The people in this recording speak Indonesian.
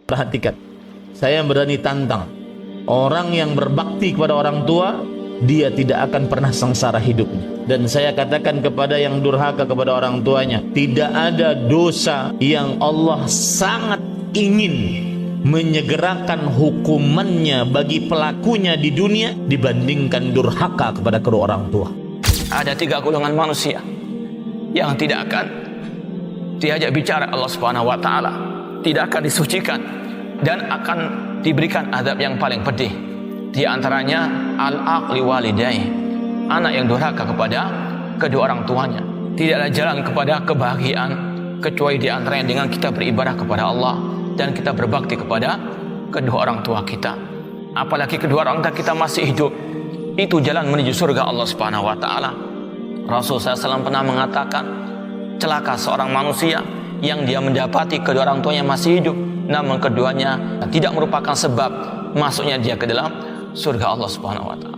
Perhatikan, saya berani tantang, orang yang berbakti kepada orang tua, dia tidak akan pernah sengsara hidupnya. Dan saya katakan kepada yang durhaka kepada orang tuanya, tidak ada dosa yang Allah sangat ingin menyegerakan hukumannya bagi pelakunya di dunia dibandingkan durhaka kepada kedua orang tua. Ada 3 golongan manusia yang tidak akan diajak bicara Allah Subhanahu wa taala, tidak akan disucikan, dan akan diberikan azab yang paling pedih. Di antaranya al-aqli walidai, anak yang durhaka kepada kedua orang tuanya. Tidak ada jalan kepada kebahagiaan kecuali di antaranya dengan kita beribadah kepada Allah dan kita berbakti kepada kedua orang tua kita. Apalagi kedua orang tua kita masih hidup, itu jalan menuju surga Allah Subhanahu wa taala. Rasulullah SAW pernah mengatakan, celaka seorang manusia yang dia mendapati kedua orang tuanya masih hidup, namun keduanya tidak merupakan sebab masuknya dia ke dalam surga Allah Subhanahu wa taala.